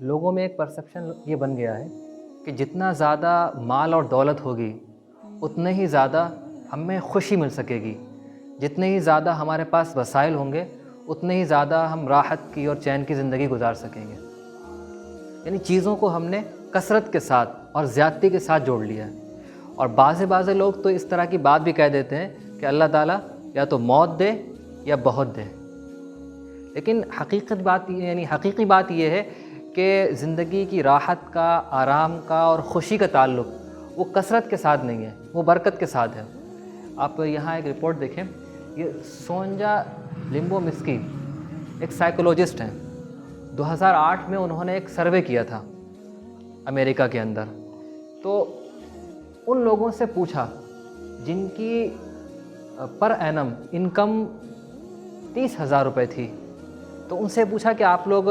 لوگوں میں ایک پرسیپشن یہ بن گیا ہے کہ جتنا زیادہ مال اور دولت ہوگی اتنے ہی زیادہ ہمیں خوشی مل سکے گی، جتنے ہی زیادہ ہمارے پاس وسائل ہوں گے اتنے ہی زیادہ ہم راحت کی اور چین کی زندگی گزار سکیں گے۔ یعنی چیزوں کو ہم نے کثرت کے ساتھ اور زیادتی کے ساتھ جوڑ لیا ہے۔ اور بعض لوگ تو اس طرح کی بات بھی کہہ دیتے ہیں کہ اللہ تعالیٰ یا تو موت دے یا بہت دے، لیکن حقیقی بات یہ ہے کہ زندگی کی راحت کا، آرام کا اور خوشی کا تعلق وہ کثرت کے ساتھ نہیں ہے، وہ برکت کے ساتھ ہے۔ آپ یہاں ایک رپورٹ دیکھیں، یہ سونجا لمبومسکی ایک سائیکولوجسٹ ہیں، 2008 میں انہوں نے ایک سروے کیا تھا امریکہ کے اندر، تو ان لوگوں سے پوچھا جن کی پر اینم انکم 30,000 روپے تھی، تو ان سے پوچھا کہ آپ لوگ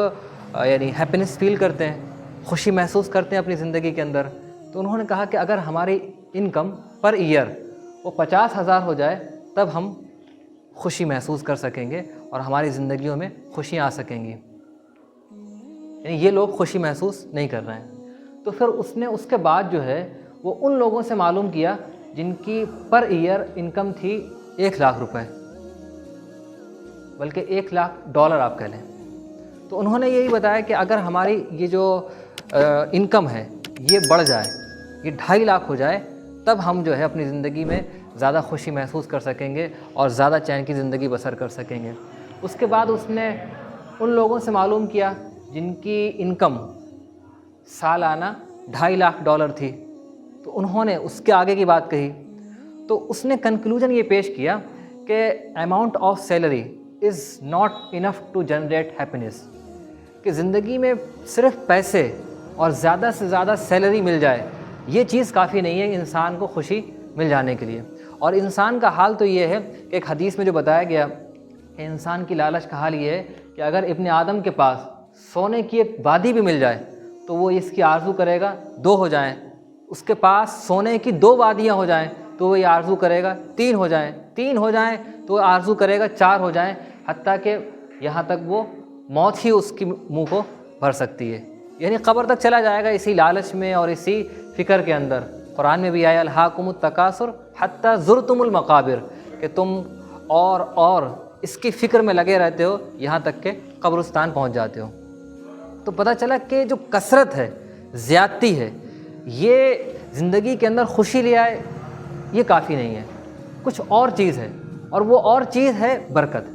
یعنی ہیپینس فیل کرتے ہیں، خوشی محسوس کرتے ہیں اپنی زندگی کے اندر؟ تو انہوں نے کہا کہ اگر ہماری انکم پر ایئر وہ 50,000 ہو جائے تب ہم خوشی محسوس کر سکیں گے اور ہماری زندگیوں میں خوشیاں آ سکیں گی۔ یعنی یہ لوگ خوشی محسوس نہیں کر رہے ہیں۔ تو پھر اس نے اس کے بعد جو ہے وہ ان لوگوں سے معلوم کیا جن کی پر ایئر انکم تھی 1,00,000 روپے، بلکہ $1,00,000 آپ کہہ لیں۔ تو انہوں نے یہی بتایا کہ اگر ہماری یہ جو انکم ہے یہ بڑھ جائے، یہ 2.5 لاکھ ہو جائے، تب ہم جو ہے اپنی زندگی میں زیادہ خوشی محسوس کر سکیں گے اور زیادہ چین کی زندگی بسر کر سکیں گے۔ اس کے بعد اس نے ان لوگوں سے معلوم کیا جن کی انکم سالانہ $2.5 لاکھ تھی، تو انہوں نے اس کے آگے کی بات کہی، تو اس نے کنکلوژن یہ پیش کیا کہ amount of salary is not enough to generate happiness, کہ زندگی میں صرف پیسے اور زیادہ سے زیادہ سیلری مل جائے یہ چیز کافی نہیں ہے انسان کو خوشی مل جانے کے لیے۔ اور انسان کا حال تو یہ ہے کہ ایک حدیث میں جو بتایا گیا کہ انسان کی لالچ کا حال یہ ہے کہ اگر ابن آدم کے پاس سونے کی ایک وادی بھی مل جائے تو وہ اس کی آرزو کرے گا 2 ہو جائیں، اس کے پاس سونے کی 2 وادیاں ہو جائیں تو وہ یہ آرزو کرے گا 3 ہو جائیں، 3 ہو جائیں تو وہ آرزو کرے گا 4 ہو جائیں، حتیٰ کہ یہاں تک وہ موت ہی اس کی منہ کو بھر سکتی ہے۔ یعنی قبر تک چلا جائے گا اسی لالچ میں اور اسی فکر کے اندر۔ قرآن میں بھی آیا الہاکم التکاثر حتی زرتم المقابر، کہ تم اور اس کی فکر میں لگے رہتے ہو یہاں تک کہ قبرستان پہنچ جاتے ہو۔ تو پتہ چلا کہ جو کثرت ہے، زیادتی ہے، یہ زندگی کے اندر خوشی لے آئے یہ کافی نہیں ہے، کچھ اور چیز ہے، اور وہ اور چیز ہے برکت۔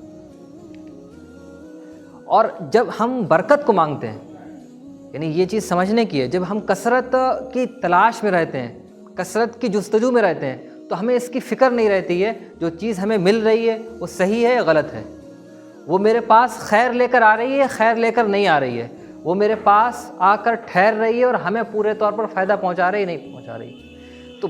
اور جب ہم برکت کو مانگتے ہیں، یعنی یہ چیز سمجھنے کی ہے، جب ہم کثرت کی تلاش میں رہتے ہیں، کثرت کی جستجو میں رہتے ہیں، تو ہمیں اس کی فکر نہیں رہتی ہے جو چیز ہمیں مل رہی ہے وہ صحیح ہے یا غلط ہے، وہ میرے پاس خیر لے کر آ رہی ہے، خیر لے کر نہیں آ رہی ہے، وہ میرے پاس آ کر ٹھہر رہی ہے اور ہمیں پورے طور پر فائدہ پہنچا رہی ہے نہیں پہنچا رہی۔ تو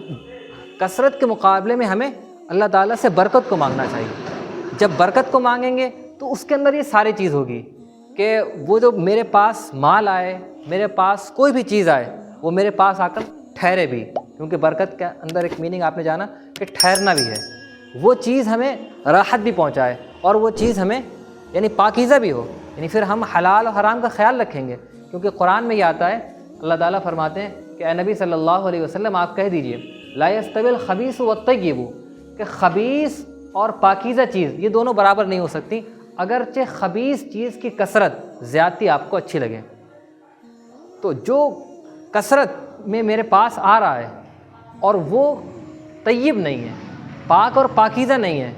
کثرت کے مقابلے میں ہمیں اللہ تعالیٰ سے برکت کو مانگنا چاہیے۔ جب برکت کو مانگیں گے تو اس کے اندر یہ ساری چیز ہوگی کہ وہ جو میرے پاس مال آئے، میرے پاس کوئی بھی چیز آئے، وہ میرے پاس آ کر ٹھہرے بھی، کیونکہ برکت کے اندر ایک میننگ آپ نے جانا کہ ٹھہرنا بھی ہے، وہ چیز ہمیں راحت بھی پہنچائے اور وہ چیز ہمیں یعنی پاکیزہ بھی ہو، یعنی پھر ہم حلال اور حرام کا خیال رکھیں گے۔ کیونکہ قرآن میں یہ آتا ہے، اللہ تعالیٰ فرماتے ہیں کہ اے نبی صلی اللہ علیہ وسلم آپ کہہ دیجئے لا یستوی الخبیث والطیب، کہ خبیث اور پاکیزہ چیز یہ دونوں برابر نہیں ہو سکتی، اگرچہ خبیث چیز کی کثرت زیادتی آپ کو اچھی لگے۔ تو جو کثرت میں میرے پاس آ رہا ہے اور وہ طیب نہیں ہے، پاک اور پاکیزہ نہیں ہے،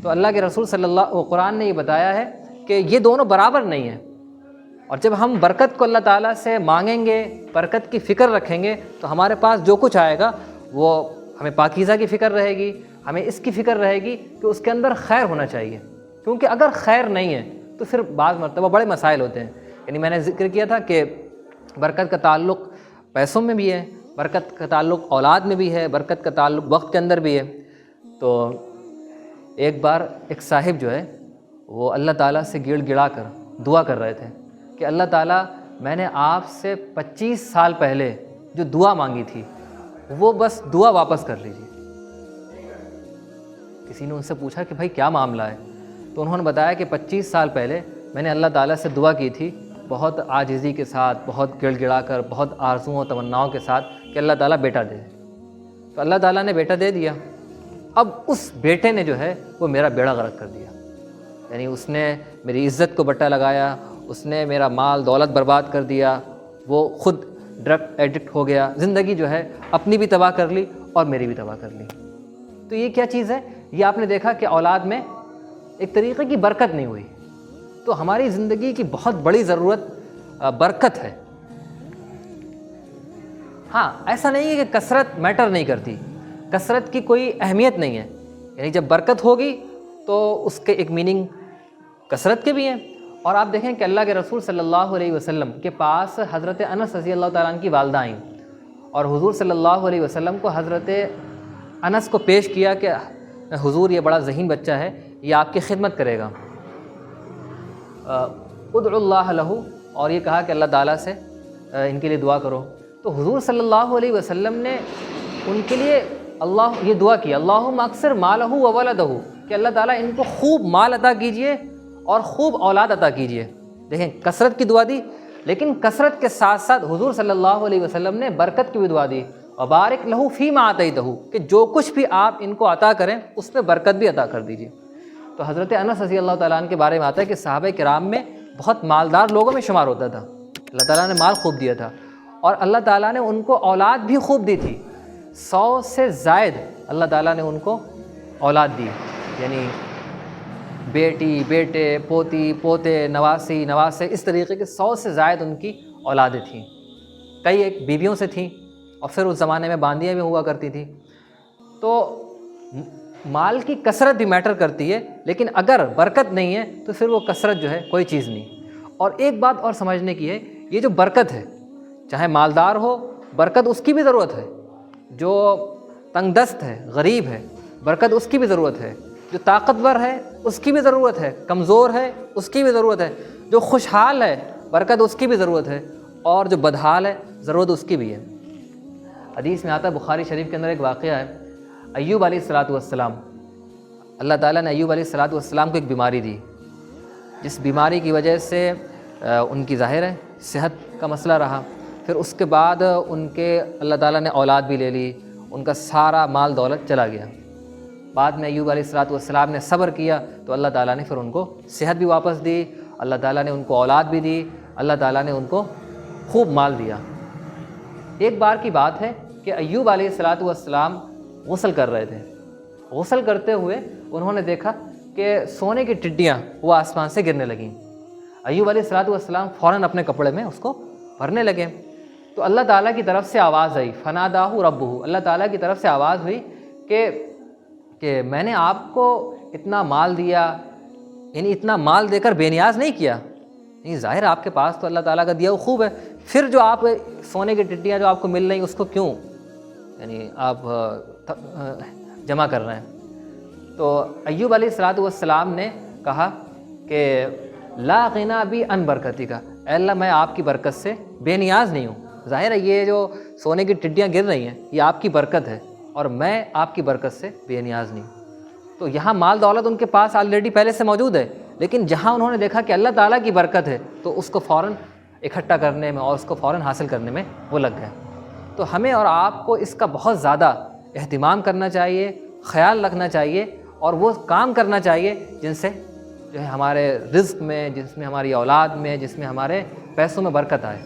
تو اللہ کے رسول صلی اللہ قرآن نے یہ بتایا ہے کہ یہ دونوں برابر نہیں ہیں۔ اور جب ہم برکت کو اللہ تعالیٰ سے مانگیں گے، برکت کی فکر رکھیں گے، تو ہمارے پاس جو کچھ آئے گا وہ ہمیں پاکیزہ کی فکر رہے گی، ہمیں اس کی فکر رہے گی کہ اس کے اندر خیر ہونا چاہیے، کیونکہ اگر خیر نہیں ہے تو پھر بعض مرتبہ بڑے مسائل ہوتے ہیں۔ یعنی میں نے ذکر کیا تھا کہ برکت کا تعلق پیسوں میں بھی ہے، برکت کا تعلق اولاد میں بھی ہے، برکت کا تعلق وقت کے اندر بھی ہے۔ تو ایک بار ایک صاحب جو ہے وہ اللہ تعالیٰ سے گڑ گڑا کر دعا کر رہے تھے کہ اللہ تعالیٰ میں نے آپ سے 25 سال پہلے جو دعا مانگی تھی وہ بس دعا واپس کر لیجیے۔ کسی نے ان سے پوچھا کہ بھائی کیا معاملہ ہے؟ تو انہوں نے بتایا کہ 25 سال پہلے میں نے اللہ تعالیٰ سے دعا کی تھی بہت عاجزی کے ساتھ، بہت گڑ گڑا کر، بہت آرزوؤں و تمناؤں کے ساتھ کہ اللہ تعالیٰ بیٹا دے. تو اللہ تعالیٰ نے بیٹا دے دیا. اب اس بیٹے نے جو ہے وہ میرا بیڑا غرق کر دیا. یعنی اس نے میری عزت کو بٹا لگایا، اس نے میرا مال دولت برباد کر دیا، وہ خود ڈرگ ایڈکٹ ہو گیا، زندگی جو ہے اپنی بھی تباہ کر لی اور میری بھی تباہ کر لی. تو یہ کیا چیز ہے؟ یہ آپ نے دیکھا کہ اولاد میں ایک طریقے کی برکت نہیں ہوئی. تو ہماری زندگی کی بہت بڑی ضرورت برکت ہے. ہاں، ایسا نہیں ہے کہ کثرت میٹر نہیں کرتی، کثرت کی کوئی اہمیت نہیں ہے. یعنی جب برکت ہوگی تو اس کے ایک میننگ کثرت کے بھی ہیں. اور آپ دیکھیں کہ اللہ کے رسول صلی اللہ علیہ وسلم کے پاس حضرت انس رضی اللہ تعالیٰ عنہ کی والدہ آئیں اور حضور صلی اللہ علیہ وسلم کو حضرت انس کو پیش کیا کہ حضور یہ بڑا ذہین بچہ ہے، یہ آپ کی خدمت کرے گا، ادعوا اللہ لہ، اور یہ کہا کہ اللہ تعالیٰ سے ان کے لیے دعا کرو. تو حضور صلی اللہ علیہ وسلم نے ان کے لیے یہ دعا کی، اللہم اکثر مالہ و ولدہ، کہ اللہ تعالیٰ ان کو خوب مال عطا کیجئے اور خوب اولاد عطا کیجئے. دیکھیں کثرت کی دعا دی، لیکن کثرت کے ساتھ ساتھ حضور صلی اللہ علیہ وسلم نے برکت کی بھی دعا دی، وبارک لہ فیما آتیتہ، کہ جو کچھ بھی آپ ان کو عطا کریں اس میں برکت بھی عطا کر دیجئے. تو حضرت انس رضی اللہ تعالیٰ عنہ کے بارے میں آتا ہے کہ صحابہ کرام میں بہت مالدار لوگوں میں شمار ہوتا تھا. اللہ تعالیٰ نے مال خوب دیا تھا اور اللہ تعالیٰ نے ان کو اولاد بھی خوب دی تھی. 100 سے زائد اللہ تعالیٰ نے ان کو اولاد دی، یعنی بیٹی، بیٹے، پوتی، پوتے، نواسی، نواسے، اس طریقے کے 100 سے زائد ان کی اولادیں تھیں. کئی ایک بیویوں سے تھیں اور پھر اس زمانے میں باندیاں بھی ہوا کرتی تھیں. تو مال کی کثرت بھی میٹر کرتی ہے، لیکن اگر برکت نہیں ہے تو پھر وہ کثرت جو ہے کوئی چیز نہیں. اور ایک بات اور سمجھنے کی ہے، یہ جو برکت ہے، چاہے مالدار ہو، برکت اس کی بھی ضرورت ہے. جو تنگ دست ہے، غریب ہے، برکت اس کی بھی ضرورت ہے. جو طاقتور ہے اس کی بھی ضرورت ہے، کمزور ہے اس کی بھی ضرورت ہے. جو خوشحال ہے، برکت اس کی بھی ضرورت ہے، اور جو بدحال ہے ضرورت اس کی بھی ہے. حدیث میں آتا ہے، بخاری شریف کے اندر ایک واقعہ ہے، ایوب علیہ السلام، اللہ تعالیٰ نے ایوب علیہ السلام کو ایک بیماری دی، جس بیماری کی وجہ سے ان کی ظاہر ہے صحت کا مسئلہ رہا. پھر اس کے بعد ان کے اللہ تعالیٰ نے اولاد بھی لے لی، ان کا سارا مال دولت چلا گیا. بعد میں ایوب علیہ السلام نے صبر کیا تو اللہ تعالیٰ نے پھر ان کو صحت بھی واپس دی، اللہ تعالیٰ نے ان کو اولاد بھی دی، اللہ تعالیٰ نے ان کو خوب مال دیا. ایک بار کی بات ہے کہ ایوب علیہ السلام غسل کر رہے تھے. غسل کرتے ہوئے انہوں نے دیکھا کہ سونے کی ٹڈیاں وہ آسمان سے گرنے لگیں. ایوب علیہ السلام فوراً اپنے کپڑے میں اس کو بھرنے لگے. تو اللہ تعالیٰ کی طرف سے آواز آئی، فناداہ ربہ، اللہ تعالیٰ کی طرف سے آواز ہوئی کہ میں نے آپ کو اتنا مال دیا، یعنی اتنا مال دے کر بے نیاز نہیں کیا. نہیں، ظاہر آپ کے پاس تو اللہ تعالیٰ کا دیا وہ خوب ہے، پھر جو آپ سونے کی ٹڈیاں جو آپ کو مل رہی اس کو کیوں یعنی آپ جمع کر رہے ہیں. تو ایوب علیہ السلام نے کہا کہ لا غنا بی ان برکتی کا، اے اللہ میں آپ کی برکت سے بے نیاز نہیں ہوں. ظاہر ہے یہ جو سونے کی ٹڈیاں گر رہی ہیں یہ آپ کی برکت ہے اور میں آپ کی برکت سے بے نیاز نہیں. تو یہاں مال دولت ان کے پاس آلریڈی پہلے سے موجود ہے، لیکن جہاں انہوں نے دیکھا کہ اللہ تعالیٰ کی برکت ہے تو اس کو فوراً اکٹھا کرنے میں اور اس کو فوراً حاصل کرنے میں وہ لگ گئے. تو ہمیں اور آپ کو اس کا بہت زیادہ اہتمام کرنا چاہیے، خیال رکھنا چاہیے اور وہ کام کرنا چاہیے جن سے جو ہے ہمارے رزق میں، جس میں ہماری اولاد میں، جس میں ہمارے پیسوں میں برکت آئے.